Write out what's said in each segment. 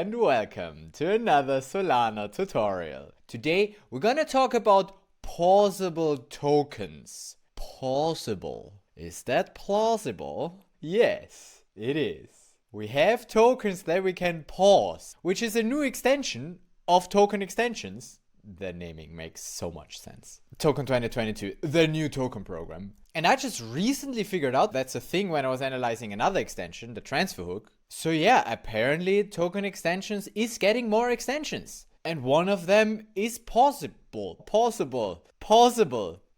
and welcome to another Solana tutorial. Today we're gonna talk about pausable tokens. Pausable. Is that plausible? Yes, it is. We have tokens that we can pause, which is a new extension of token extensions. The naming makes so much sense. Token 2022, the new token program. And I just recently figured out that's a thing when I was analyzing another extension, the transfer hook. So yeah, apparently token extensions is getting more extensions. And one of them is pausable.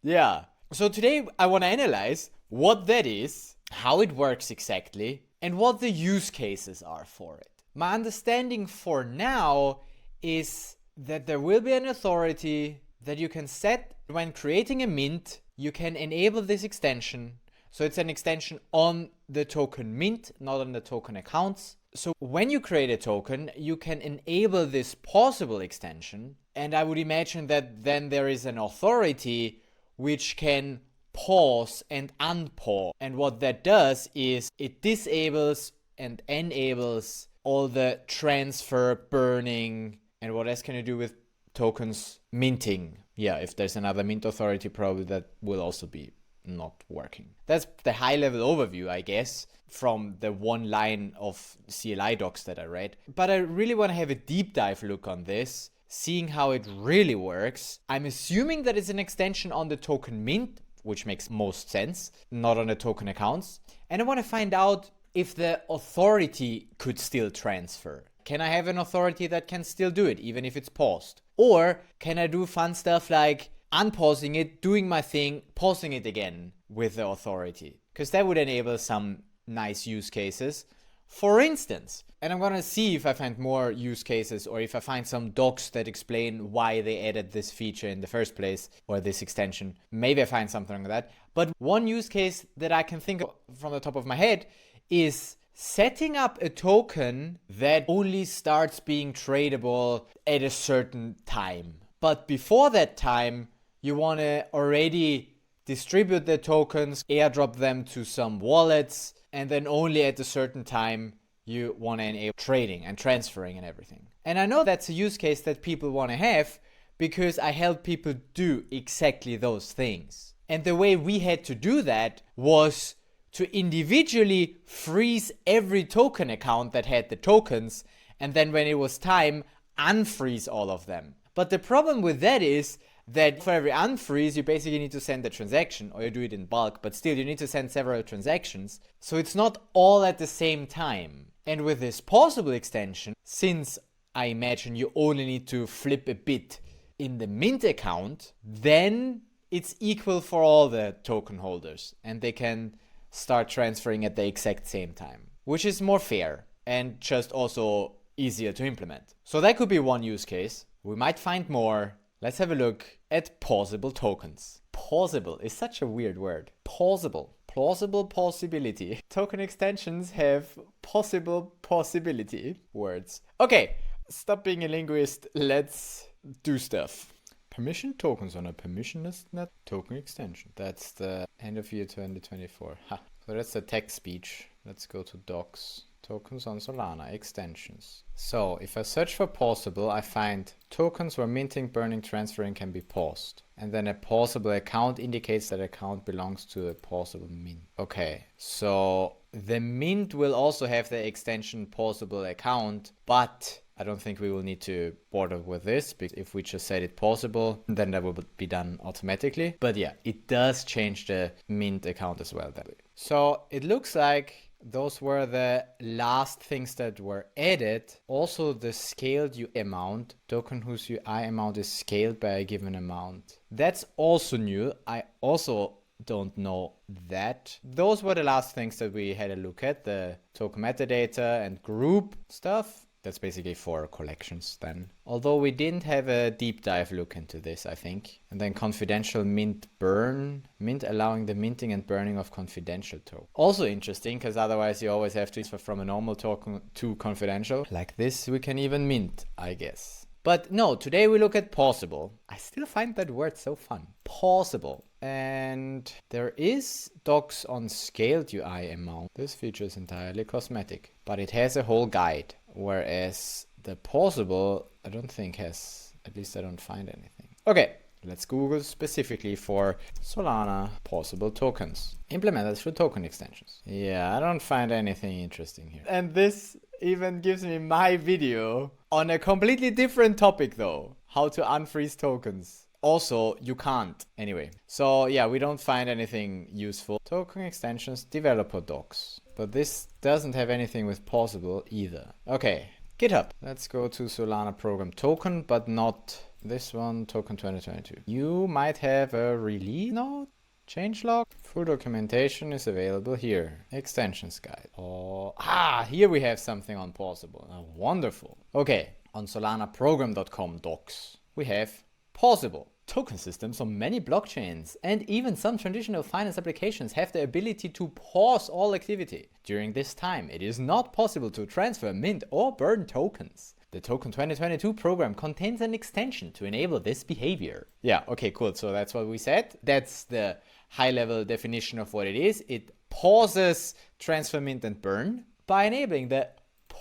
Yeah. So today I want to analyze what that is, how it works exactly, and what the use cases are for it. My understanding for now is that there will be an authority that you can set when creating a mint. You can enable this extension. So it's an extension on the token mint, not on the token accounts. So when you create a token, you can enable this pausable extension. And I would imagine that then there is an authority which can pause and unpause. And what that does is it disables and enables all the transfer, burning, and what else can you do with tokens minting? Yeah, if there's another mint authority, probably that will also be not working. That's the high level overview, I guess, from the one line of CLI docs that I read. But I really want to have a deep dive look on this, seeing how it really works. I'm assuming that it's an extension on the token mint, which makes most sense, not on the token accounts. And I want to find out if the authority could still transfer. Can I have an authority that can still do it, even if it's paused? Or can I do fun stuff like unpausing it, doing my thing, pausing it again with the authority? Because that would enable some nice use cases. For instance, and I'm gonna see if I find more use cases or if I find some docs that explain why they added this feature in the first place or this extension. Maybe I find something like that. But one use case that I can think of from the top of my head is setting up a token that only starts being tradable at a certain time. But before that time, you want to already distribute the tokens, airdrop them to some wallets, and then only at a certain time you want to enable trading and transferring and everything. And I know that's a use case that people want to have because I help people do exactly those things. And the way we had to do that was to individually freeze every token account that had the tokens, and then when it was time, unfreeze all of them. But the problem with that is that for every unfreeze, you basically need to send a transaction, or you do it in bulk, but still you need to send several transactions. So it's not all at the same time. And with this pausable extension, since I imagine you only need to flip a bit in the mint account, then it's equal for all the token holders, and they can start transferring at the exact same time, which is more fair and just also easier to implement. So that could be one use case. We might find more. Let's have a look at pausable tokens. Pausable is such a weird word. Pausable. Plausible possibility. Token extensions have possible possibility words. Okay, stop being a linguist. Let's do stuff. Permission tokens on a permissionless net token extension. That's the end of year 2024. Ha. So that's the text speech. Let's go to docs. Tokens on Solana extensions. So if I search for pausable, I find tokens where minting, burning, transferring can be paused. And then a pausable account indicates that account belongs to a pausable mint. Okay, so the mint will also have the extension pausable account, but I don't think we will need to bother with this, because if we just set it pausable, then that will be done automatically. But yeah, it does change the mint account as well that way. So it looks like those were the last things that were added. Also the scaled UI amount, token whose UI amount is scaled by a given amount. That's also new. I also don't know that. Those were the last things that we had a look at, the token metadata and group stuff. That's basically for collections then. Although we didn't have a deep dive look into this, I think. And then confidential mint burn. Mint allowing the minting and burning of confidential token. Also interesting, because otherwise you always have to transfer from a normal token to confidential. Like this, we can even mint, I guess. But no, today we look at pausable. I still find that word so fun. Pausable. And there is docs on scaled UI amount. This feature is entirely cosmetic, but it has a whole guide. Whereas The Pausable, I don't think has, at least I don't find anything. Okay, let's Google specifically for Solana Pausable tokens implemented through token extensions. Yeah, I don't find anything interesting here. And this even gives me my video on a completely different topic though. How to unfreeze tokens. Also, you can't. Anyway, so yeah, we don't find anything useful. Token extensions, developer docs. But this doesn't have anything with Pausable either. Okay, GitHub. Let's go to Solana program token, but not this one, token 2022. You might have a release note, changelog. Full documentation is available here. Extensions guide. Oh, here we have something on Pausable. Oh, wonderful. Okay, on solanaprogram.com docs, we have Pausable. Token systems on many blockchains and even some traditional finance applications have the ability to pause all activity. During this time, it is not possible to transfer, mint, or burn tokens. The Token 2022 program contains an extension to enable this behavior. Yeah, okay, cool. So that's what we said. That's the high-level definition of what it is. It pauses transfer, mint, and burn by enabling the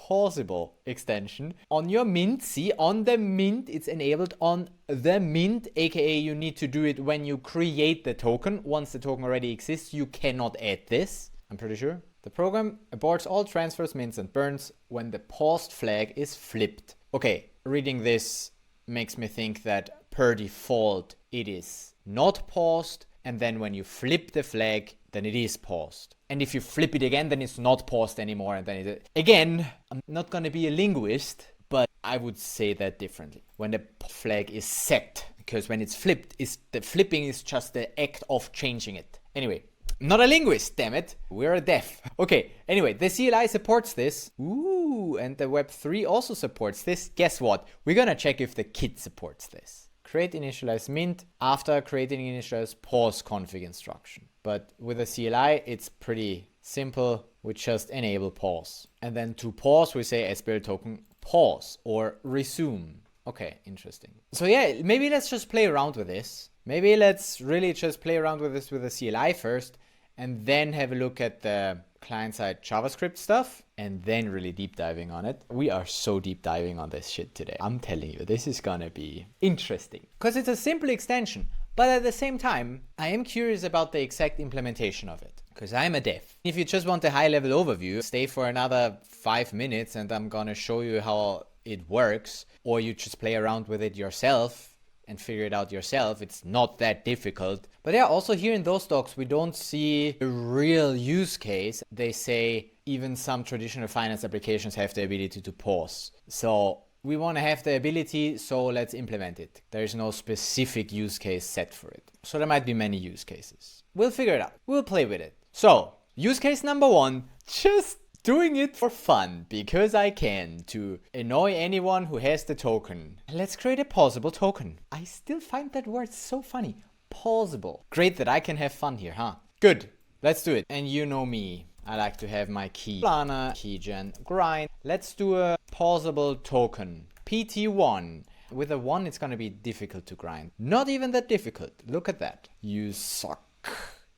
Pausable extension on your mint. See, on the mint, it's enabled on the mint, aka you need to do it when you create the token. Once the token already exists, you cannot add this, I'm pretty sure. The program aborts all transfers, mints, and burns when the paused flag is flipped. Okay, reading this makes me think that per default it is not paused, and then when you flip the flag, then it is paused. And if you flip it again, then it's not paused anymore. And then it, again, I'm not going to be a linguist, but I would say that differently. When the flag is set, because when it's flipped, the flipping is just the act of changing it. Anyway, not a linguist, damn it. We're a deaf. Okay, anyway, the CLI supports this. Ooh, and the Web3 also supports this. Guess what? We're going to check if the kit supports this. Create initialize mint after creating initialize pause config instruction. But with a CLI, it's pretty simple. We just enable pause. And then to pause, we say SBL token pause or resume. Okay, interesting. So yeah, maybe let's just play around with this. Maybe let's really just play around with this with a CLI first, and then have a look at the client-side JavaScript stuff, and then really deep diving on it. We are so deep diving on this shit today. I'm telling you, this is gonna be interesting. Because it's a simple extension, but at the same time, I am curious about the exact implementation of it. Because I'm a dev. If you just want a high-level overview, stay for another 5 minutes and I'm gonna show you how it works. Or you just play around with it yourself and figure it out yourself. It's not that difficult. But yeah, also here in those docs, we don't see a real use case. They say even some traditional finance applications have the ability to pause. So we want to have the ability, so let's implement it. There is no specific use case set for it. So there might be many use cases. We'll figure it out. We'll play with it. So use case number 1, just doing it for fun, because I can, to annoy anyone who has the token. Let's create a pausable token. I still find that word so funny. Pausable. Great that I can have fun here, huh? Good. Let's do it. And you know me. I like to have my key. Solana, keygen, grind. Let's do a pausable token. PT1. With a 1, it's going to be difficult to grind. Not even that difficult. Look at that. You suck.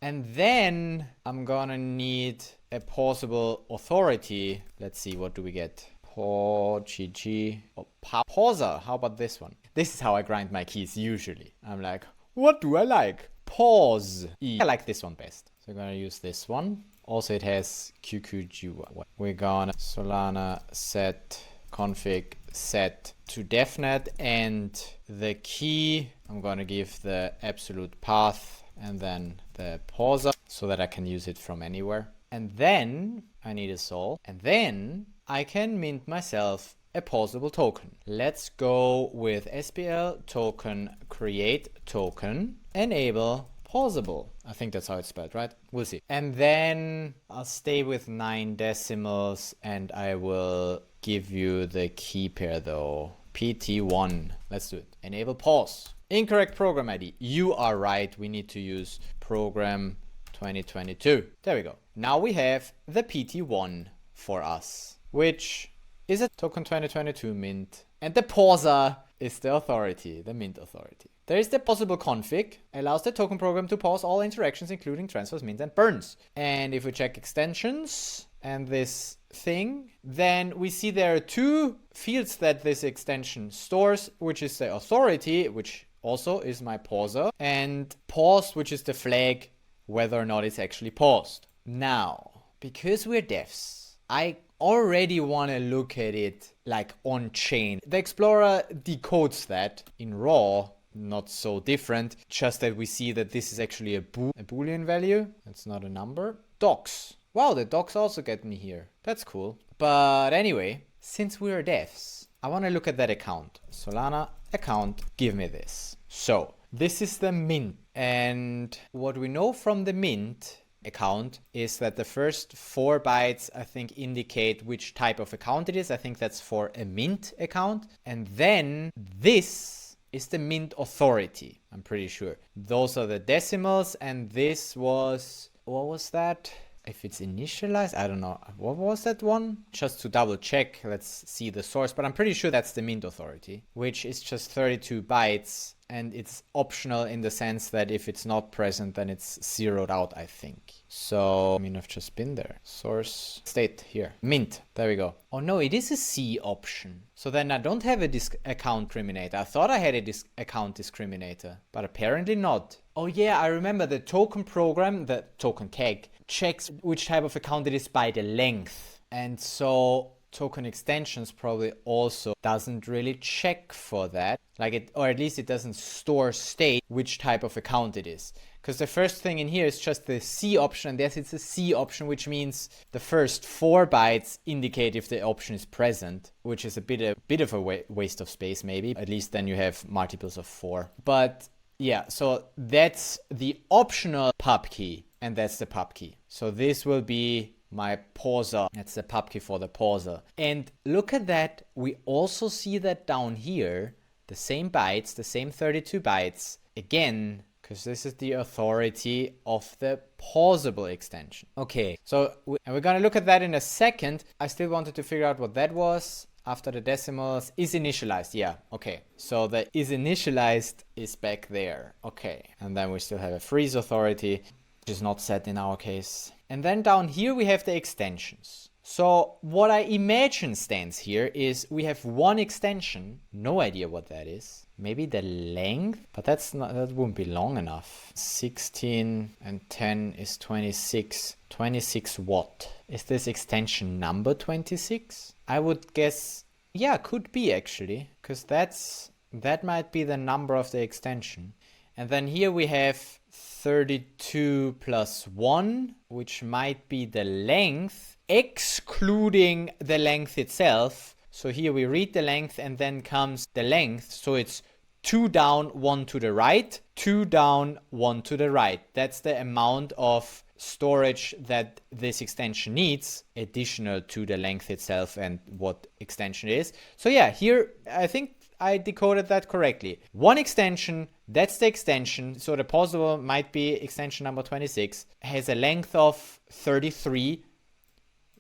And then I'm going to need a pausable authority. Let's see, what do we get? GG. Oh, pauser. How about this one? This is how I grind my keys usually. I'm like, what do I like? Pause. I like this one best. So I'm going to use this one. Also, it has QQG. We're gonna Solana set config set to devnet, and the key I'm gonna give the absolute path and then the pauser so that I can use it from anywhere. And then I need a sol, and then I can mint myself a pausable token. Let's go with SBL token create token enable pausable. I think that's how it's spelled, right? We'll see. And then I'll stay with 9 decimals and I will give you the key pair though. PT1. Let's do it. Enable pause. Incorrect program ID. You are right. We need to use program 2022. There we go. Now we have the PT1 for us, which is a token 2022 mint. And the pauser is the authority, the mint authority. There is the pausable config, allows the token program to pause all interactions, including transfers, mints, and burns. And if we check extensions, and this thing, then we see there are two fields that this extension stores, which is the authority, which also is my pauser, and paused, which is the flag, whether or not it's actually paused. Now, because we're devs, I already want to look at it like on chain. The Explorer decodes that in raw, not so different, just that we see that this is actually a Boolean value. That's not a number. Docs. Wow, the docs also get me here. That's cool. But anyway, since we're devs, I want to look at that account. Solana account, give me this. So this is the mint. And what we know from the mint account is that the first 4 bytes, I think, indicate which type of account it is. I think that's for a mint account. And then this is the mint authority, I'm pretty sure. Those are the decimals, and this was, what was that? If it's initialized, I don't know. What was that one? Just to double check, let's see the source, but I'm pretty sure that's the mint authority, which is just 32 bytes. And it's optional in the sense that if it's not present, then it's zeroed out, I think. So, I mean, I've just been there. Source state here. Mint. There we go. Oh no, it is a C option. So then I don't have a account discriminator. I thought I had a account discriminator, but apparently not. Oh yeah, I remember the token program, the token keg, checks which type of account it is by the length. And so token extensions probably also doesn't really check for that, like it, or at least it doesn't store state which type of account it is, because the first thing in here is just the C option, and yes, it's a C option, which means the first 4 bytes indicate if the option is present, which is a bit of a waste of space, maybe. At least then you have multiples of 4. But yeah, so that's the optional pub key, and that's the pub key. So this will be my pauser. That's the pub key for the pauser. And look at that. We also see that down here, the same bytes, the same 32 bytes, again, because this is the authority of the Pausable extension. Okay, so and we're going to look at that in a second. I still wanted to figure out what that was. After the decimals, is initialized. Yeah, okay. So the is initialized is back there. Okay, and then we still have a freeze authority, which is not set in our case. And then down here we have the extensions. So what I imagine stands here is we have one extension, no idea what that is. Maybe the length, but that wouldn't be long enough. 16 and 10 is 26. 26 what? Is this extension number 26? I would guess, yeah, could be actually, because that might be the number of the extension. And then here we have 32 plus 1, which might be the length, excluding the length itself. So here we read the length and then comes the length. So it's 2 down, 1 to the right, 2 down, 1 to the right. That's the amount of storage that this extension needs, additional to the length itself and what extension it is. So yeah, here I think I decoded that correctly. One extension, that's the extension. So the Pausable might be extension number 26, has a length of 33,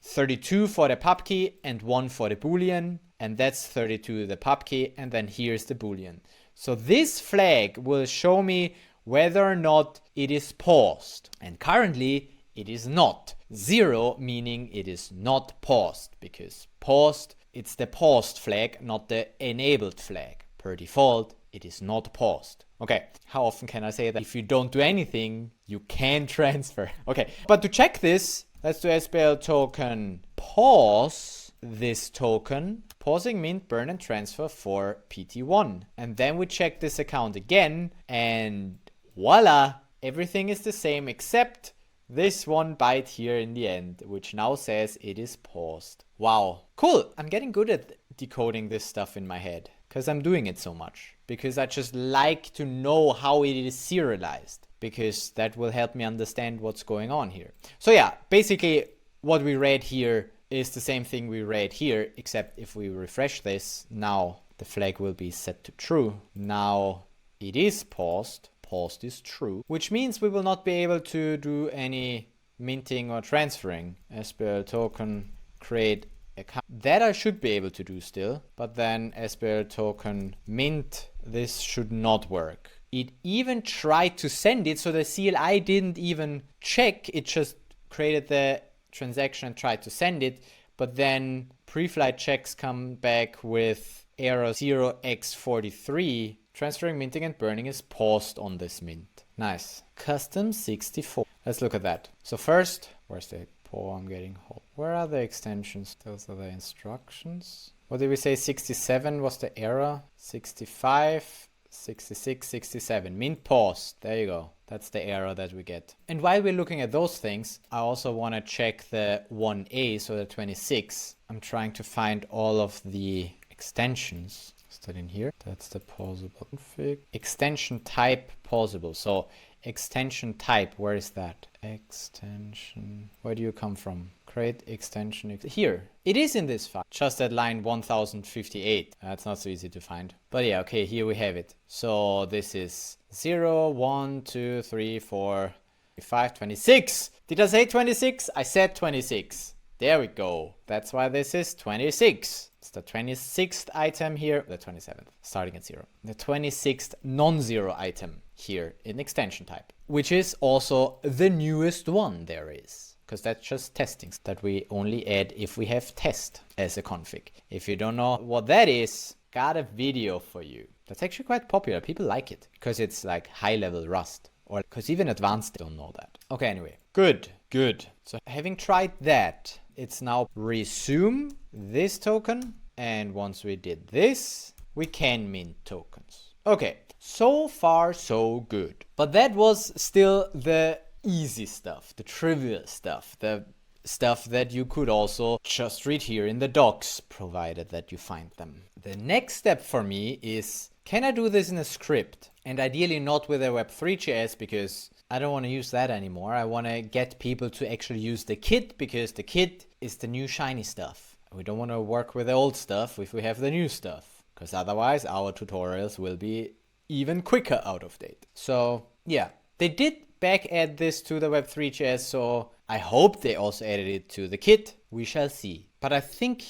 32 for the pub key and 1 for the Boolean. And that's 32 the pub key, and then here's the Boolean. So this flag will show me whether or not it is paused. And currently it is not. 0 meaning it is not paused, because paused, it's the paused flag, not the enabled flag. Per default, it is not paused. Okay, how often can I say that? If you don't do anything, you can transfer. Okay, but to check this, let's do SBL token pause this token, pausing mint, burn and transfer for PT1. And then we check this account again, and voila, everything is the same except this 1 byte here in the end, which now says it is paused. Wow, cool. I'm getting good at decoding this stuff in my head because I'm doing it so much. Because I just like to know how it is serialized, because that will help me understand what's going on here. So yeah, basically what we read here is the same thing we read here, except if we refresh this, now the flag will be set to true. Now it is paused. Paused is true, which means we will not be able to do any minting or transferring. SBL token create account. That I should be able to do still, but then SBL token mint, this should not work. It even tried to send it, so the CLI didn't even check. It just created the transaction and tried to send it, but then pre-flight checks come back with error 0x43. Transferring, minting, and burning is paused on this mint. Nice. Custom 64. Let's look at that. So first, where's the I'm getting hold? Where are the extensions? Those are the instructions. What did we say? 67 was the error. 65, 66, 67. Mint paused. There you go. That's the error that we get. And while we're looking at those things, I also want to check the 1A, so the 26. I'm trying to find all of the extensions. Is that in here? That's the pausable config. Extension type pausable. So extension type, where is that? Extension, where do you come from? Create extension, here. It is in this file, just at line 1058. That's not so easy to find. But yeah, okay, here we have it. So this is 0, 1, 2, 3, 4, 5, 26. Did I say 26? I said 26. There we go. That's why this is 26. It's the 26th item here, the 27th, starting at 0. The 26th non-zero item here in extension type, which is also the newest one there is, because that's just testing that we only add if we have test as a config. If you don't know what that is, got a video for you. That's actually quite popular. People like it because it's like high level Rust, or because even advanced don't know that. Okay, anyway, good. So having tried that, it's now resume this token, and once we did this, we can mint tokens. Okay, so far so good. But that was still the easy stuff, the trivial stuff, the stuff that you could also just read here in the docs, provided that you find them. The next step for me is, can I do this in a script? And ideally not with a Web3.js, because I don't want to use that anymore. I want to get people to actually use the kit, because the kit is the new shiny stuff. We don't want to work with the old stuff if we have the new stuff, because otherwise our tutorials will be even quicker out of date. So yeah, they did back add this to the Web3.js, so I hope they also added it to the kit. We shall see. But I think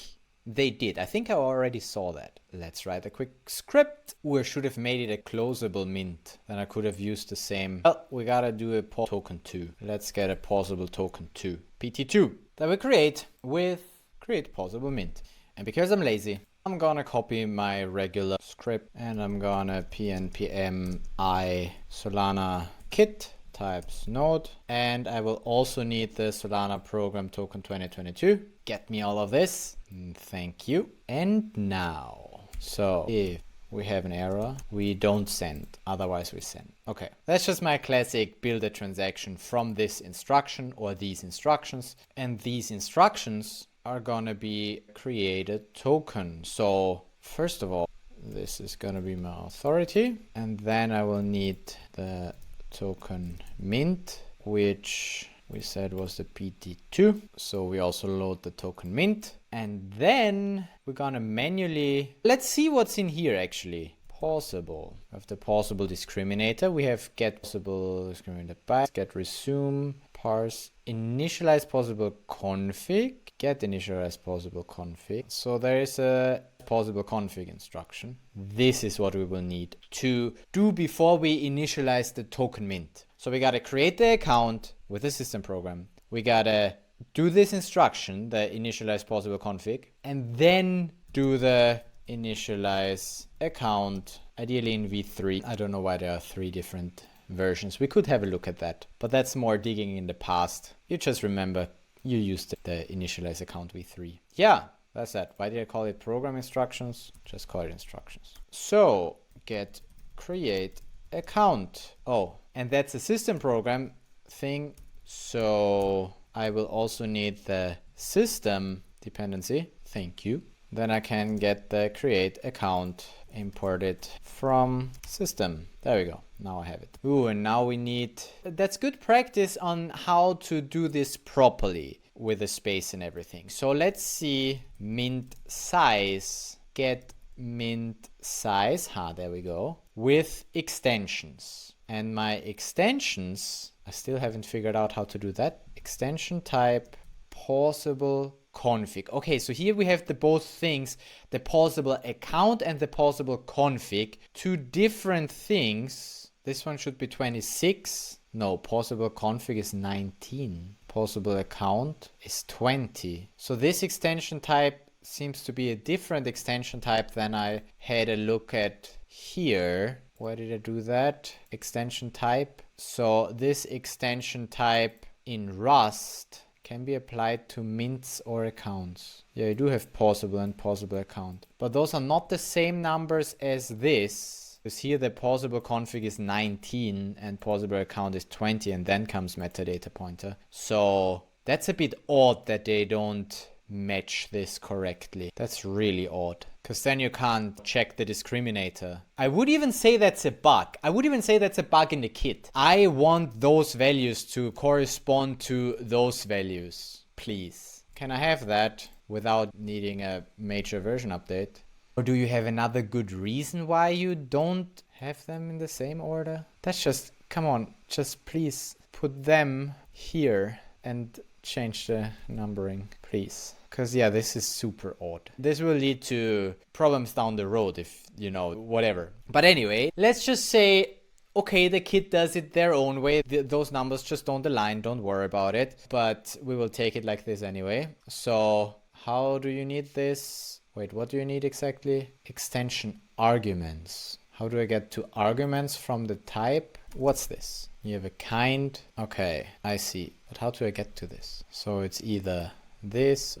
they did. I think I already saw that. Let's write a quick script. We should have made it a closable mint. Then I could have used the same. Well, we gotta do a token 2. Let's get a pausable token 2. PT2. That we create with create pausable mint. And because I'm lazy, I'm gonna copy my regular script and I'm gonna pnpm I Solana kit types node, and I will also need the Solana program token 2022. Get me all of this. Thank you. And now, so if we have an error, we don't send, otherwise we send. Okay, that's just my classic build a transaction from this instruction or these instructions, and these instructions are gonna be created token. So first of all, this is gonna be my authority, and then I will need the token mint, which we said was the PT2. So we also load the token mint, and then we're gonna manually, let's see what's in here actually. Pausable. We have the pausable discriminator. We have get pausable discriminator by get resume parse initialize pausable config, get initialize pausable config. So there is a pausable config instruction. This is what we will need to do before we initialize the token mint. So we gotta create the account with the system program. We gotta do this instruction, the initialize pausable config, and then do the initialize account, ideally in v3. I don't know why there are 3 different versions. We could have a look at that, but that's more digging in the past. You just remember you used the initialize account v3. Yeah, that's that. Why did I call it program instructions? Just call it instructions. So get create account. Oh, and that's a system program thing. So I will also need the system dependency. Thank you. Then I can get the create account imported from system. There we go. Now I have it. Ooh, and now we need, that's good practice on how to do this properly with the space and everything. So let's see, mint size, get mint size. There we go. With extensions. And my extensions, I still haven't figured out how to do that. Extension type, pausable config. Okay, so here we have the both things, the pausable account and the pausable config, 2 different things. This one should be 26. No, pausable config is 19. Pausable account is 20. So this extension type seems to be a different extension type than I had a look at here. Why did I do that? Extension type. So this extension type in Rust can be applied to mints or accounts. Yeah, you do have pausable and pausable account. But those are not the same numbers as this. Because here the pausable config is 19 and pausable account is 20 and then comes metadata pointer. So that's a bit odd that they don't match this correctly. That's really odd. Because then you can't check the discriminator. I would even say that's a bug. I would even say that's a bug in the kit. I want those values to correspond to those values. Please. Can I have that without needing a major version update? Or do you have another good reason why you don't have them in the same order? That's just, come on, just please put them here and change the numbering, please. Because yeah, this is super odd. This will lead to problems down the road if, you know, whatever. But anyway, let's just say, okay, the kit does it their own way. Those numbers just don't align, don't worry about it. But we will take it like this anyway. So how do you need this? Wait, what do you need exactly? Extension arguments. How do I get to arguments from the type? What's this? You have a kind. Okay, I see. But how do I get to this? So it's either this,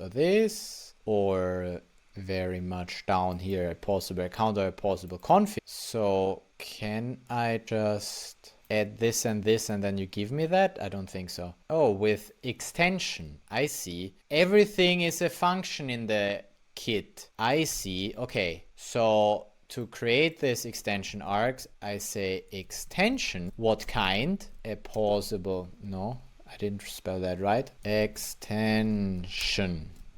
or very much down here, a pausable account or a pausable config. So can I just add this and then you give me that? I don't think so. Oh, with extension. I see. Everything is a function in the kit. I see. Okay, so to create this extension args, I say extension. What kind? A pausable. No, I didn't spell that right. Extension.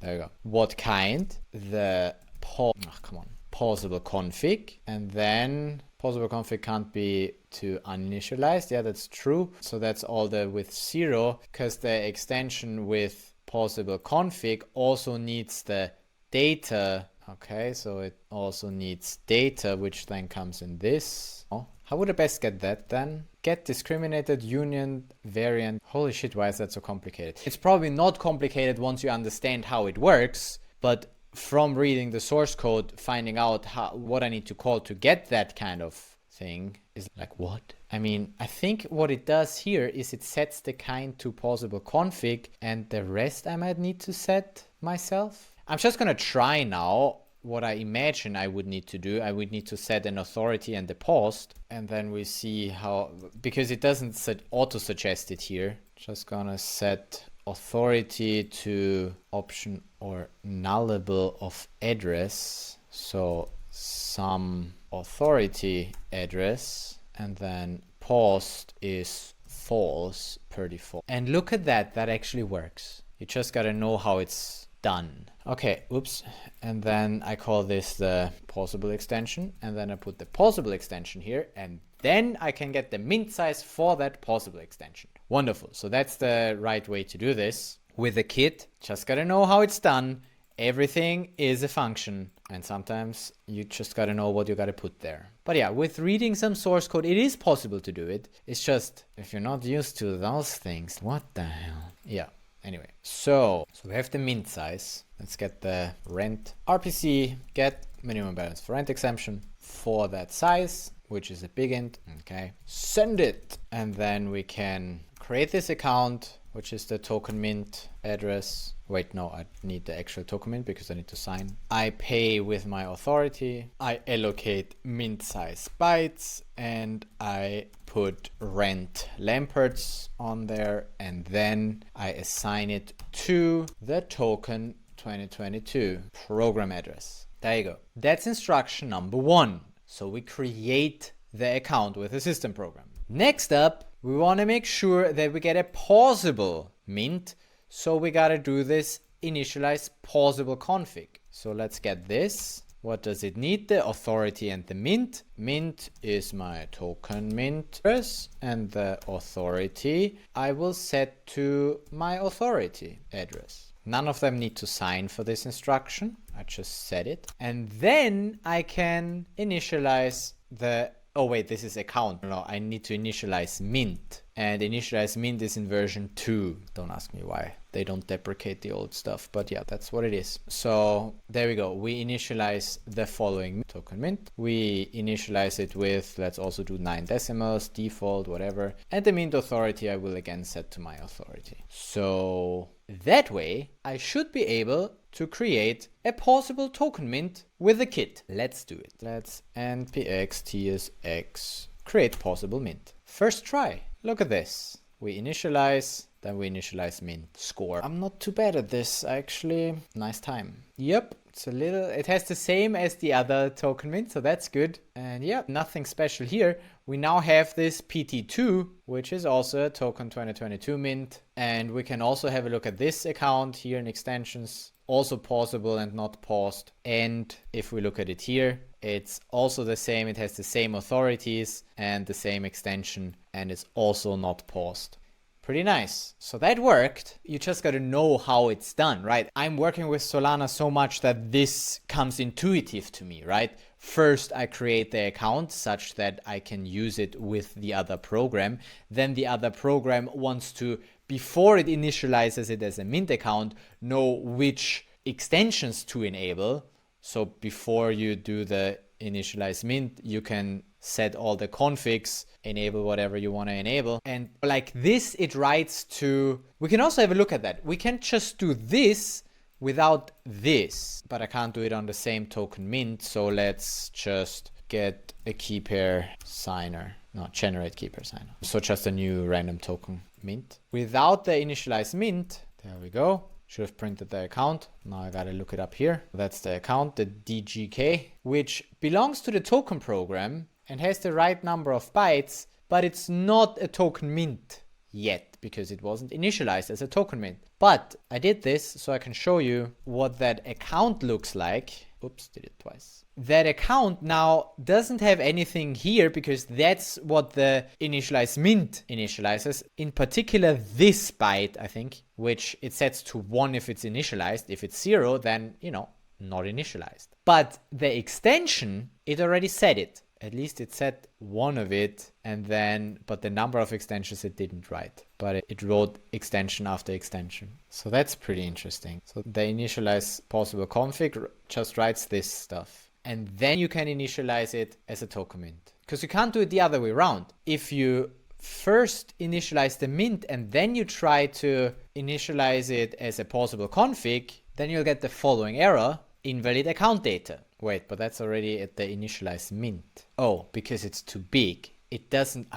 There you go. What kind? The pausable config. And then pausable config can't be to uninitialized. Yeah, that's true. So that's all the with 0, because the extension with pausable config also needs the data. Okay, so it also needs data, which then comes in this. Oh, how would I best get that then? Get discriminated union variant. Holy shit, why is that so complicated? It's probably not complicated once you understand how it works, but from reading the source code, finding out what I need to call to get that kind of thing is like, what? I mean, I think what it does here is it sets the kind to pausable config, and the rest I might need to set myself. I'm just gonna try now what I imagine I would need to do. I would need to set an authority and the paused, and then we see how, because it doesn't auto-suggest it here. Just gonna set authority to option or nullable of address. So some authority address, and then paused is false per default. And look at that, that actually works. You just gotta know how it's done. Okay, oops. And then I call this the pausable extension, and then I put the pausable extension here, and then I can get the mint size for that pausable extension. Wonderful. So that's the right way to do this. With a kit, just gotta know how it's done. Everything is a function, and sometimes you just gotta know what you gotta put there. But yeah, with reading some source code, it is possible to do it. It's just, if you're not used to those things, what the hell? Yeah. Anyway, so we have the mint size. Let's get the rent RPC get minimum balance for rent exemption for that size, which is a big int. Okay, send it, and then we can create this account, which is the token mint address. Wait, no, I need the actual token mint because I need to sign. I pay with my authority. I allocate mint size bytes, and I put rent lamperts on there, and then I assign it to the token 2022 program address. There you go. That's instruction number 1. So we create the account with a system program. Next up, we want to make sure that we get a pausable mint. So we got to do this initialize pausable config. So let's get this. What does it need? The authority and the mint. Mint is my token mint address, and the authority I will set to my authority address. None of them need to sign for this instruction. I just set it. And then I can initialize the, oh wait, this is account. No, I need to initialize mint. And initialize mint is in version 2. Don't ask me why. They don't deprecate the old stuff, but yeah, that's what it is. So there we go. We initialize the following token mint. We initialize it with, let's also do 9 decimals, default, whatever. And the mint authority I will again set to my authority. So that way I should be able to create a Pausable token mint with a kit. Let's do it. Let's npx tsx create Pausable mint. First try. Look at this. We initialize, then we initialize mint score. I'm not too bad at this, actually. Nice time. Yep, it's a little, it has the same as the other token mint, so that's good. And yeah, nothing special here. We now have this PT2, which is also a token 2022 mint. And we can also have a look at this account here in extensions. Also pausable and not paused. And if we look at it here, it's also the same. It has the same authorities and the same extension, and it's also not paused. Pretty nice. So that worked. You just got to know how it's done, right? I'm working with Solana so much that this comes intuitive to me, right? First, I create the account such that I can use it with the other program. Then the other program wants to, before it initializes it as a mint account, know which extensions to enable. So before you do the initialize mint, you can set all the configs, enable whatever you want to enable. And like this, it writes to, we can also have a look at that. We can just do this without this, but I can't do it on the same token mint. So let's just get a key pair signer, no, generate key pair signer. So just a new random token mint. Without the initialize mint, there we go. Should have printed the account. Now I gotta look it up here. That's the account, the DGK, which belongs to the token program and has the right number of bytes, but it's not a token mint yet because it wasn't initialized as a token mint. But I did this so I can show you what that account looks like. Oops, did it twice. That account now doesn't have anything here because that's what the initialize mint initializes. In particular, this byte, I think, which it sets to 1 if it's initialized. If it's 0, then, you know, not initialized. But the extension, it already said it. At least it said one of it, and then, but the number of extensions it didn't write. But it wrote extension after extension. So that's pretty interesting. So the initialize Pausable config just writes this stuff. And then you can initialize it as a token mint. Because you can't do it the other way around. If you first initialize the mint and then you try to initialize it as a Pausable config, then you'll get the following error: invalid account data. Wait, but that's already at the initialize mint. Oh, because it's too big. It doesn't,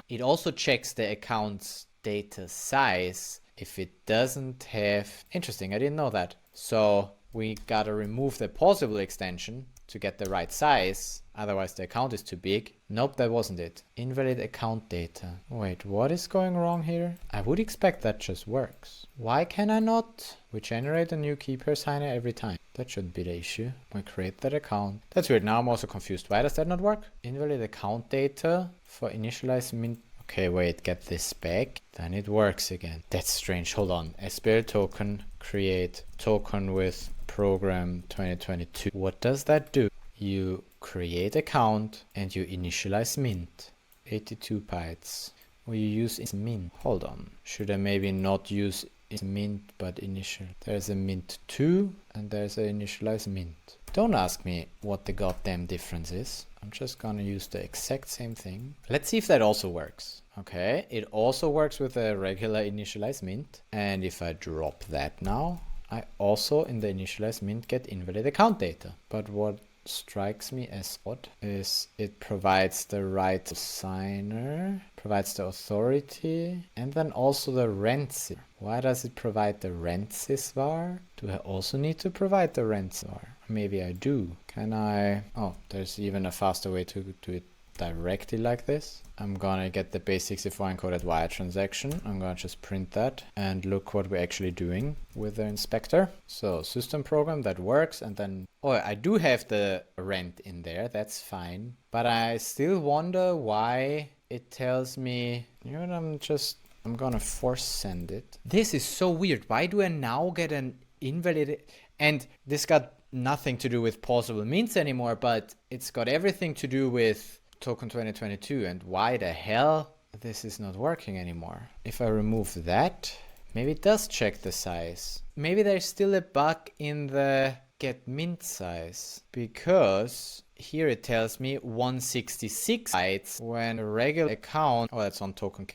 it also checks the account's data size if it doesn't have, interesting, I didn't know that. So we gotta remove the Pausable extension to get the right size. Otherwise the account is too big. Nope, that wasn't it. Invalid account data. Wait, what is going wrong here? I would expect that just works. Why can I not? We generate a new key pair signer every time. That shouldn't be the issue. We create that account. That's weird. Now I'm also confused. Why does that not work? Invalid account data for initialize mint. Okay, wait, get this back. Then it works again. That's strange. Hold on. SBL token, create token with program 2022. What does that do? You create account and you initialize mint. 82 bytes. Or you use mint. Hold on. Should I maybe not use mint but initial? There's a mint 2 and there's a initialize mint. Don't ask me what the goddamn difference is. I'm just gonna use the exact same thing. Let's see if that also works. Okay, it also works with a regular initialize mint. And if I drop that now, I also in the initialize mint get invalid account data. But what strikes me as odd is it provides the right signer, provides the authority, and then also the rent. Why does it provide the rent sysvar? Do I also need to provide the rent sysvar? Maybe I do. Can I? Oh, there's even a faster way to do it directly like this. I'm gonna get the base64 encoded wire transaction. I'm gonna just print that and look what we're actually doing with the inspector. So system program, that works. And then, oh, I do have the rent in there. That's fine. But I still wonder why it tells me, you know what, I'm gonna force send it. This is so weird. Why do I now get an invalid? And this got nothing to do with Pausable mints anymore, but it's got everything to do with token 2022. And why the hell this is not working anymore. If I remove that, maybe it does check the size. Maybe there's still a bug in the get mint size, because here it tells me 166 bytes when a regular account, oh, that's on token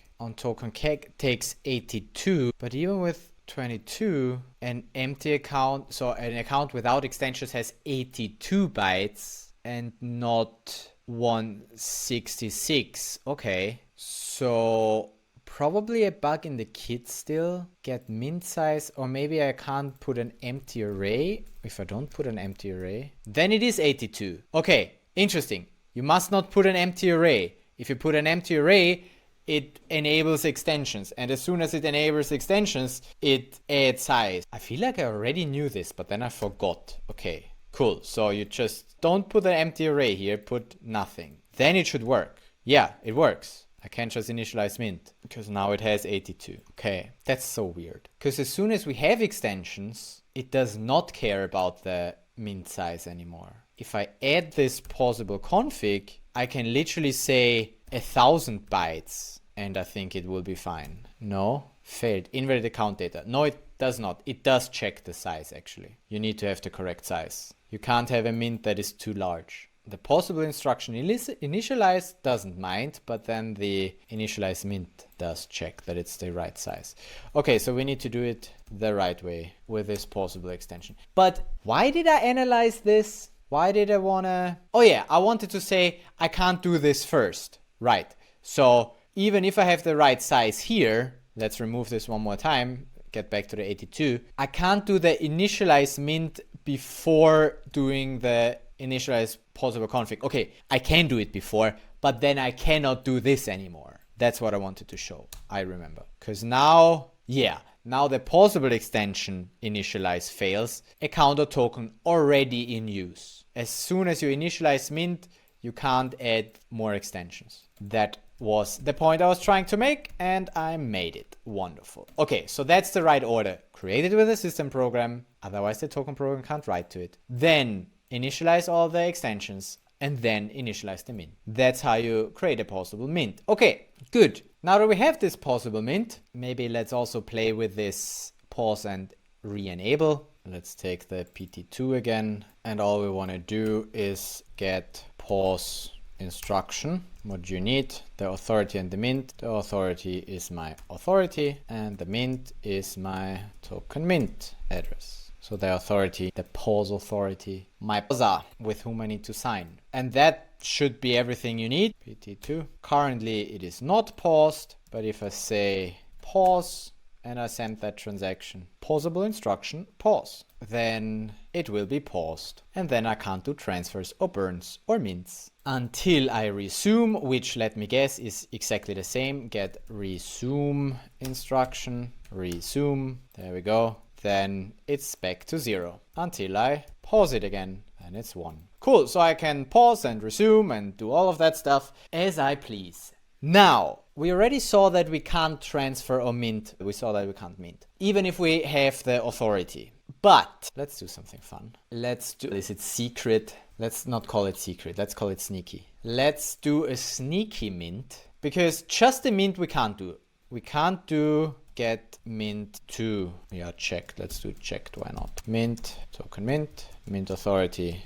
keg takes 82, but even with 22, an empty account, so an account without extensions has 82 bytes and not 166. Okay, so probably a bug in the kit still. Get mint size, or maybe I can't put an empty array. If I don't put an empty array, then it is 82. Okay, interesting. You must not put an empty array. If you put an empty array, it enables extensions, and as soon as it enables extensions, it adds size. I feel like I already knew this, but then I forgot. Okay, cool. So you just don't put an empty array here, put nothing. Then it should work. Yeah, it works. I can't just initialize mint because now it has 82. Okay, that's so weird. Because as soon as we have extensions, it does not care about the mint size anymore. If I add this Pausable config, I can literally say 1000 bytes and I think it will be fine. No, failed. Invalid account data. No, it does not. It does check the size actually. You need to have the correct size. You can't have a mint that is too large. The Pausable instruction initialize doesn't mind, but then the initialize mint does check that it's the right size. Okay, so we need to do it the right way with this Pausable extension. But why did I analyze this? Why did I wanna? Oh yeah, I wanted to say I can't do this first. Right. So even if I have the right size here, let's remove this one more time, get back to the 82. I can't do the initialize mint before doing the initialize Pausable config. Okay, I can do it before, but then I cannot do this anymore. That's what I wanted to show. I remember. Because now, yeah, now the Pausable extension initialize fails. Account or token already in use. As soon as you initialize mint, you can't add more extensions. That was the point I was trying to make, and I made it. Wonderful. Okay, so that's the right order. Create it with a system program, otherwise the token program can't write to it. Then initialize all the extensions, and then initialize the mint. That's how you create a Pausable mint. Okay, good. Now that we have this Pausable mint, maybe let's also play with this pause and re-enable. Let's take the PT2 again, and all we want to do is get pause instruction. What do you need? The authority and the mint. The authority is my authority, and the mint is my token mint address. So the authority, the pause authority, my pauser with whom I need to sign. And that should be everything you need. PT2. Currently it is not paused, but if I say pause and I send that transaction, Pausable instruction, pause, then it will be paused. And then I can't do transfers or burns or mints until I resume, which, let me guess, is exactly the same. Get resume instruction, resume, there we go. Then it's back to 0 until I pause it again, and it's 1. Cool, so I can pause and resume and do all of that stuff as I please. Now, we already saw that we can't transfer or mint. We saw that we can't mint, even if we have the authority. But let's do something fun. Is it secret? Let's not call it secret. Let's call it sneaky. Let's do a sneaky mint, because just the mint we can't do. We can't do get mint to, yeah, checked. Let's do checked. Why not? Mint, token mint, mint authority,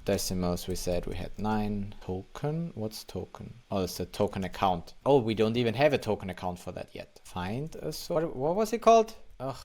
decimals. We said we had 9. Token, what's token? Oh, it's the token account. Oh, we don't even have a token account for that yet. Find what was it called?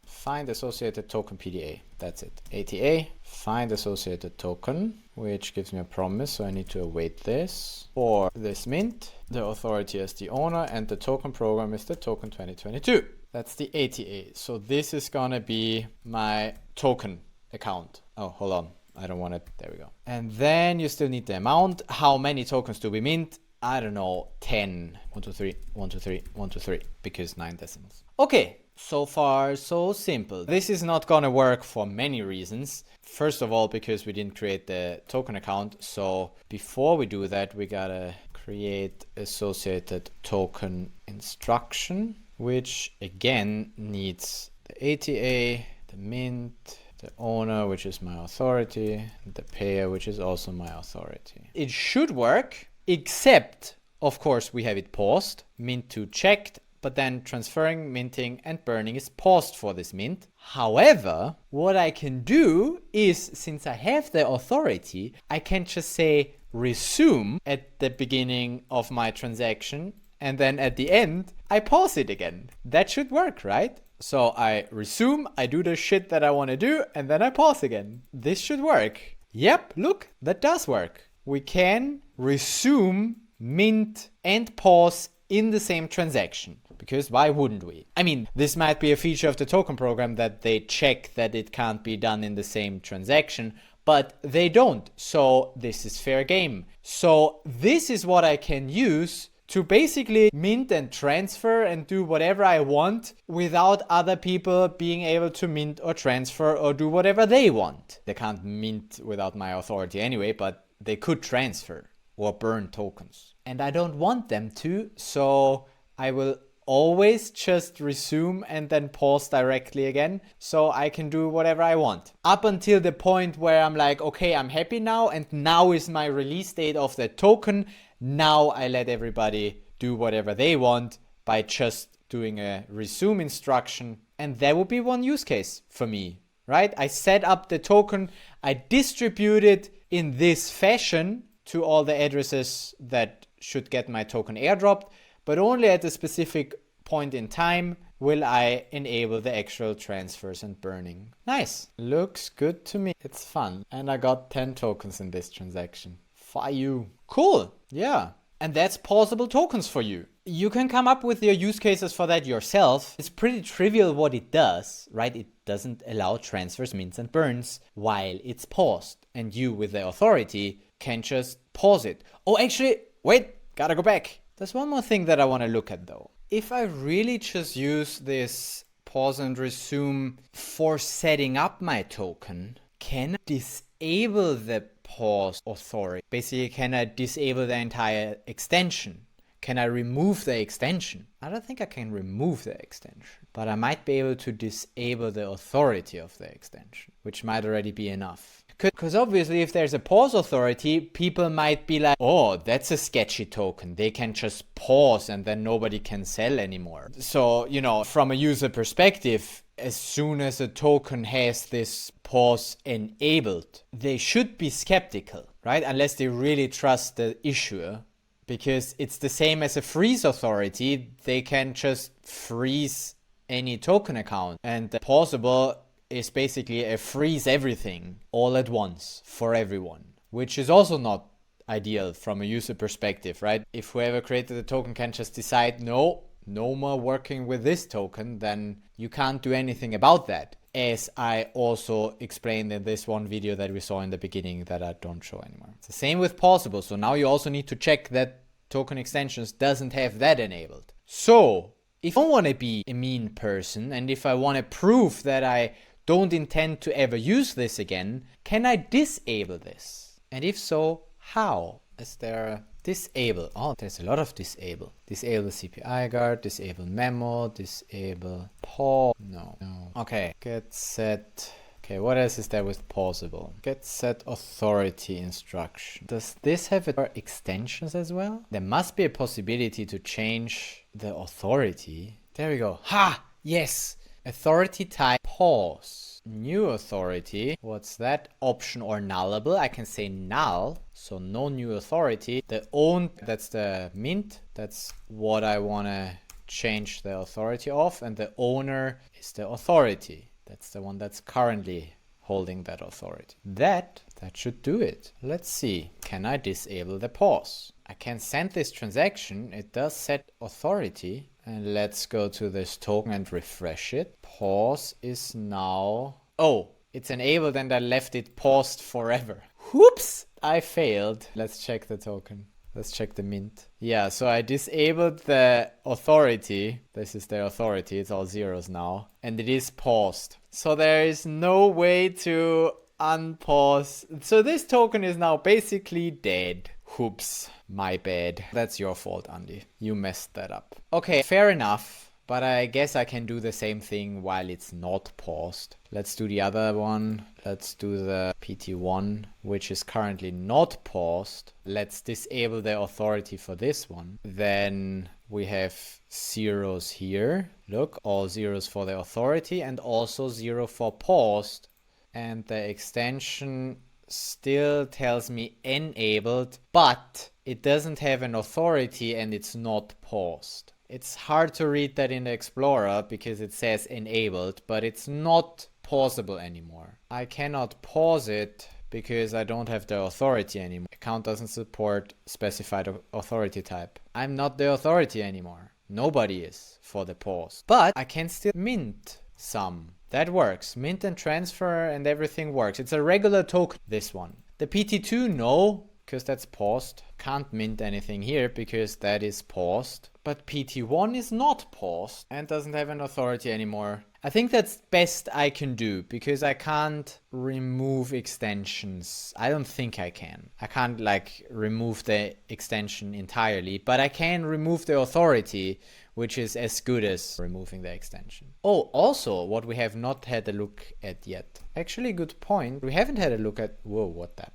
Find associated token PDA. That's it. ATA, find associated token, which gives me a promise. So I need to await this. For this mint, the authority is the owner, and the token program is the token 2022. That's the ATA. So this is gonna be my token account. Oh, hold on. I don't want it. There we go. And then you still need the amount. How many tokens do we mint? I don't know. 10. 1, 2, 3, 1, 2, 3, 1, 2, 3, because 9 decimals. Okay. So far, so simple. This is not gonna work for many reasons. First of all, because we didn't create the token account. So before we do that, we gotta create associated token instruction, which again needs the ATA, the mint, the owner, which is my authority, the payer, which is also my authority. It should work, except of course, we have it paused, mint2 checked, but then transferring, minting, and burning is paused for this mint. However, what I can do is, since I have the authority, I can just say resume at the beginning of my transaction, and then at the end, I pause it again. That should work, right? So I resume, I do the shit that I want to do, and then I pause again. This should work. Yep, look, that does work. We can resume, mint, and pause in the same transaction. Because why wouldn't we? I mean, this might be a feature of the token program that they check that it can't be done in the same transaction, but they don't. So this is fair game. So this is what I can use to basically mint and transfer and do whatever I want without other people being able to mint or transfer or do whatever they want. They can't mint without my authority anyway, but they could transfer or burn tokens. And I don't want them to, so I will always just resume and then pause directly again, so I can do whatever I want. Up until the point where I'm like, okay, I'm happy now, and now is my release date of the token. Now I let everybody do whatever they want by just doing a resume instruction. And that would be one use case for me, right? I set up the token, I distribute it in this fashion to all the addresses that should get my token airdropped, but only at a specific point in time will I enable the actual transfers and burning. Nice. Looks good to me. It's fun. And I got 10 tokens in this transaction. For you. Cool. Yeah. And that's Pausable tokens for you. You can come up with your use cases for that yourself. It's pretty trivial what it does, right? It doesn't allow transfers, mints, and burns while it's paused. And you, with the authority, can just pause it. Oh, actually, wait, gotta go back. There's one more thing that I want to look at though. If I really just use this pause and resume for setting up my token, can I disable the pause authority? Basically, can I disable the entire extension? Can I remove the extension? I don't think I can remove the extension, but I might be able to disable the authority of the extension, which might already be enough. Because obviously if there's a pause authority, people might be like, oh, that's a sketchy token. They can just pause and then nobody can sell anymore. So, you know, from a user perspective, as soon as a token has this pause enabled, they should be skeptical, right? Unless they really trust the issuer. Because it's the same as a freeze authority. They can just freeze any token account. And Pausable is basically a freeze everything all at once for everyone, which is also not ideal from a user perspective, right? If whoever created the token can just decide, no more working with this token, then you can't do anything about that. As I also explained in this one video that we saw in the beginning that I don't show anymore. It's the same with Pausable. So now you also need to check that token extensions doesn't have that enabled. So if I want to be a mean person and if I want to prove that I don't intend to ever use this again, can I disable this? And if so, how? Is there a disable? Oh, there's a lot of disable. Disable CPI guard, disable memo, disable pause. No. Okay, get set. Okay, what else is there with Pausable? Get set authority instruction. Does this have extensions as well? There must be a possibility to change the authority. There we go. Ha! Yes! Authority type pause. New authority. What's that? Option or nullable. I can say null. So no new authority. The own, that's the mint. That's what I want to change the authority of. And the owner is the authority. That's the one that's currently holding that authority. That should do it. Let's see. Can I disable the pause? I can send this transaction. It does set authority. And let's go to this token and refresh it. Pause is now... Oh, it's enabled and I left it paused forever. Whoops! I failed. Let's check the token. Let's check the mint. Yeah, so I disabled the authority. This is the authority. It's all zeros now. And it is paused. So there is no way to unpause. So this token is now basically dead. Whoops. My bad. That's your fault, Andy. You messed that up. Okay, fair enough. but I guess I can do the same thing while it's not paused. Let's do the other one. Let's do the PT1, which is currently not paused. Let's disable the authority for this one. Then we have zeros here. Look, all zeros for the authority and also 0 for paused. And the extension still tells me enabled, but it doesn't have an authority and it's not paused. It's hard to read that in the Explorer because it says enabled, but it's not pausable anymore. I cannot pause it because I don't have the authority anymore. Account doesn't support specified authority type. I'm not the authority anymore. Nobody is for the pause. But I can still mint some. That works. Mint and transfer and everything works. It's a regular token, this one. The PT2, no, because that's paused. Can't mint anything here because that is paused. But PT1 is not paused and doesn't have an authority anymore. I think that's best I can do because I can't remove extensions. I don't think I can. I can't like remove the extension entirely, but I can remove the authority, which is as good as removing the extension. Oh, also what we have not had a look at yet. Actually, good point. We haven't had a look at, whoa, what the fuck?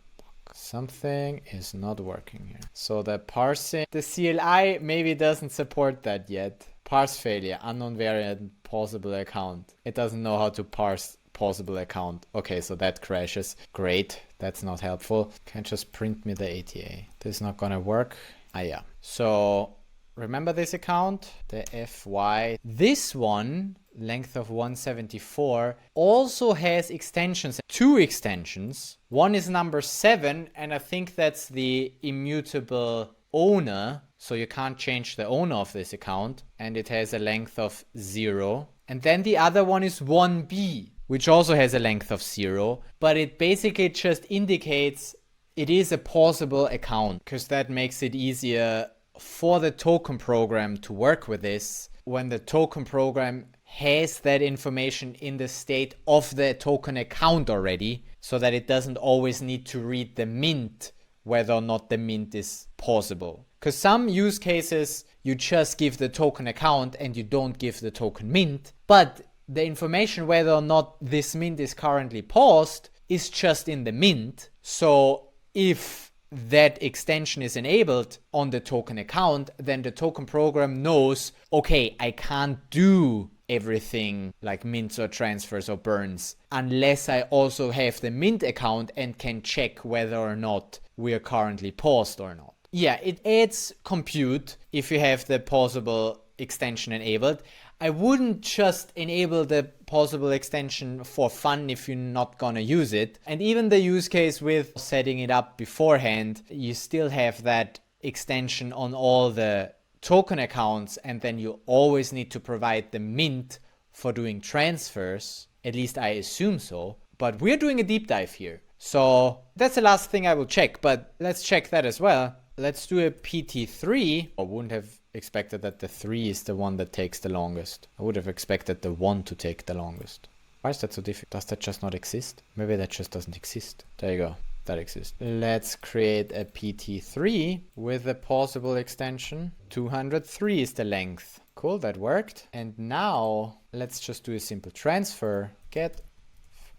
Something is not working here. So the parsing, the CLI maybe doesn't support that yet. Parse failure, unknown variant, pausable account. It doesn't know how to parse pausable account. Okay, so that crashes. Great, that's not helpful. Can't just print me the ATA. This is not gonna work. Ah, yeah. So remember this account, the FY. This one, length of 174, also has extensions. 2 extensions. One is number 7, and I think that's the immutable owner. So you can't change the owner of this account, and it has a length of 0. And then the other one is 1B, which also has a length of 0, but it basically just indicates it is a pausable account because that makes it easier for the token program to work with this when the token program has that information in the state of the token account already, so that it doesn't always need to read the mint whether or not the mint is pausable. Because some use cases, you just give the token account and you don't give the token mint, but the information whether or not this mint is currently paused is just in the mint. So if that extension is enabled on the token account, then the token program knows, okay, I can't do everything like mints or transfers or burns unless I also have the mint account and can check whether or not we are currently paused or not. Yeah, it adds compute if you have the pausable extension enabled. I wouldn't just enable the pausable extension for fun if you're not gonna use it. And even the use case with setting it up beforehand, you still have that extension on all the token accounts, and then you always need to provide the mint for doing transfers. At least I assume so. But we're doing a deep dive here. So that's the last thing I will check, but let's check that as well. Let's do a PT3. I wouldn't have expected that the 3 is the one that takes the longest. I would have expected the 1 to take the longest. Why is that so difficult? Does that just not exist? Maybe that just doesn't exist. There you go. That exists. Let's create a PT3 with a pausable extension. 203 is the length. Cool, that worked. And now let's just do a simple transfer.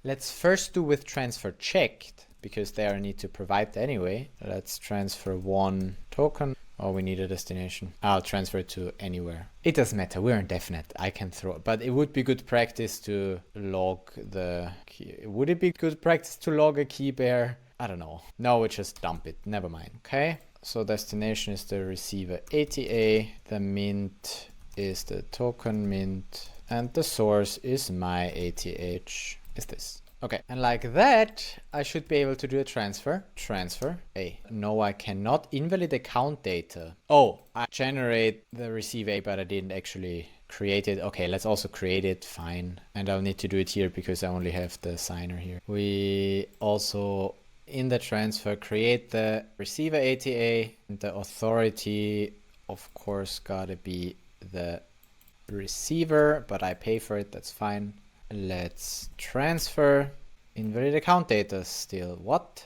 Let's first do with transfer checked, because there I need to provide anyway. Let's transfer 1 token. Oh, we need a destination. I'll transfer it to anywhere. It doesn't matter. We're indefinite. I can throw it. But it would be good practice to log the key. Would it be good practice to log a key bear? I don't know. No, we just dump it. Never mind. Okay. So destination is the receiver ATA. The mint is the token mint. And the source is my ATH. Is this. Okay, and like that, I should be able to do a transfer. Transfer. Hey, no, I cannot. Invalid account data. Oh, I generate the receive A, but I didn't actually create it. Okay, let's also create it. Fine. And I'll need to do it here because I only have the signer here. We also, in the transfer, create the receiver ATA. And the authority, of course, gotta be the receiver, but I pay for it. That's fine. Let's transfer. Invalid account data still. What?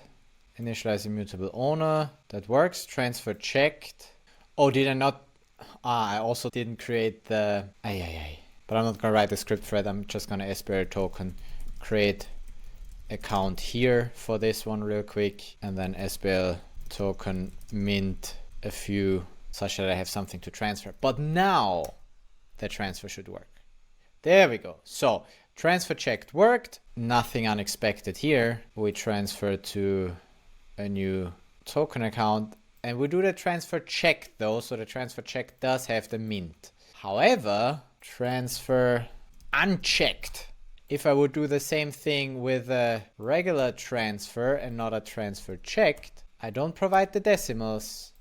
Initialize immutable owner. That works. Transfer checked. Oh, did I not? I also didn't create the... But I'm not going to write the script thread. I'm just going to SBR token create account here for this one real quick. And then SBL token mint a few such that I have something to transfer. But now the transfer should work. There we go. So transfer checked worked. Nothing unexpected here. We transfer to a new token account. And we do the transfer check though. So the transfer check does have the mint. However, transfer unchecked. If I would do the same thing with a regular transfer and not a transfer checked, I don't provide the decimals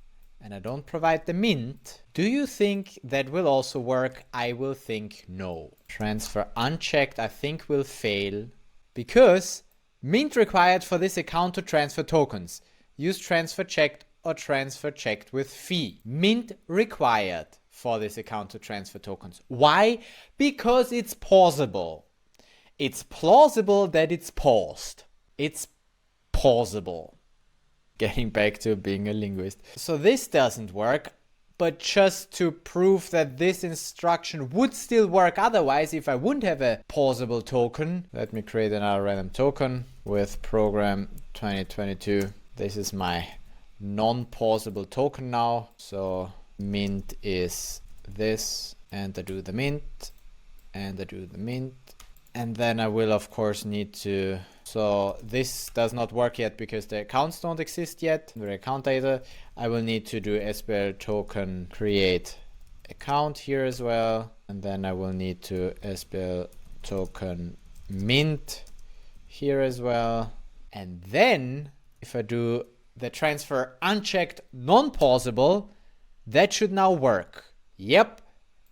and I don't provide the mint. Do you think that will also work? I will think no. Transfer unchecked I think will fail because mint required for this account to transfer tokens. Use transfer checked or transfer checked with fee. Mint required for this account to transfer tokens. Why? Because it's pausable. It's plausible that it's paused. It's pausable. Getting back to being a linguist. So this doesn't work, but just to prove that this instruction would still work otherwise if I wouldn't have a pausable token, let me create another random token with program 2022. This is my non-pausable token now. So mint is this, and I do the mint, and I do the mint. And then I will of course need to, so this does not work yet because the accounts don't exist yet, the account data. I will need to do SBL token create account here as well. And then I will need to SBL token mint here as well. And then if I do the transfer unchecked non-pausable, that should now work. Yep,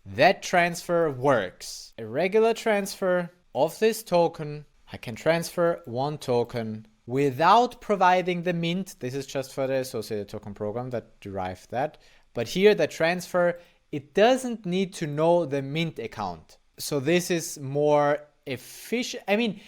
that transfer works. A regular transfer of this token, I can transfer one token without providing the mint. This is just for the associated token program that derived that. But here the transfer, it doesn't need to know the mint account. So this is more efficient. I mean,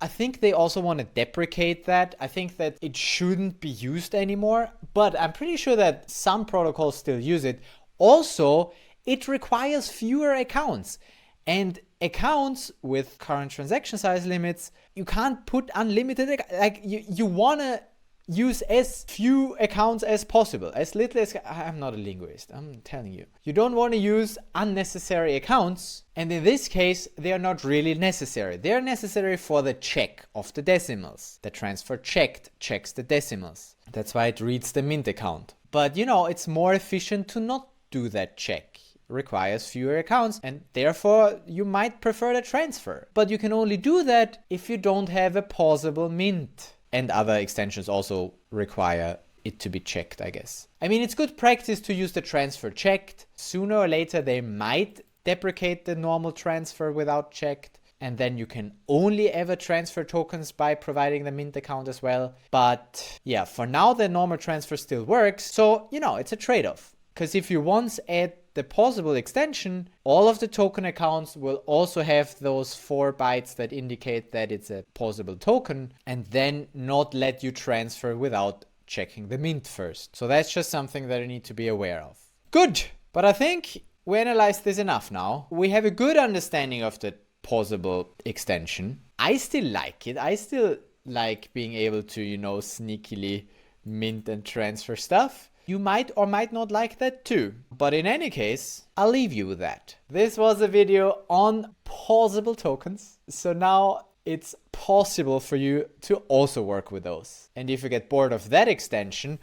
I think they also want to deprecate that. I think that it shouldn't be used anymore, but I'm pretty sure that some protocols still use it. Also, it requires fewer accounts. And accounts with current transaction size limits, you can't put unlimited, like you want to use as few accounts as possible, as little as, I'm not a linguist, I'm telling you. You don't want to use unnecessary accounts, and in this case, they are not really necessary. They are necessary for the check of the decimals. The transfer checked checks the decimals. That's why it reads the mint account. But you know, it's more efficient to not do that check. Requires fewer accounts, and therefore you might prefer the transfer. But you can only do that if you don't have a pausable mint. And other extensions also require it to be checked, I guess. I mean, it's good practice to use the transfer checked. Sooner or later they might deprecate the normal transfer without checked, and then you can only ever transfer tokens by providing the mint account as well. But yeah, for now the normal transfer still works. So, you know, it's a trade-off. Because if you once add the Pausable extension, all of the token accounts will also have those 4 bytes that indicate that it's a pausable token, and then not let you transfer without checking the mint first. So that's just something that you need to be aware of. Good, but I think we analyzed this enough now. We have a good understanding of the Pausable extension. I still like it. I still like being able to, you know, sneakily mint and transfer stuff. You might or might not like that too. But in any case, I'll leave you with that. This was a video on pausable tokens. So now it's possible for you to also work with those. And if you get bored of that extension,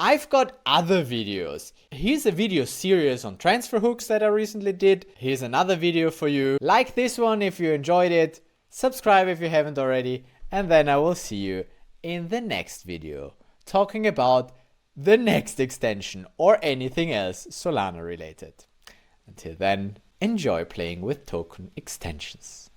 I've got other videos. Here's a video series on transfer hooks that I recently did. Here's another video for you. Like this one if you enjoyed it. Subscribe if you haven't already. And then I will see you in the next video talking about the next extension or anything else Solana related. Until then, enjoy playing with token extensions.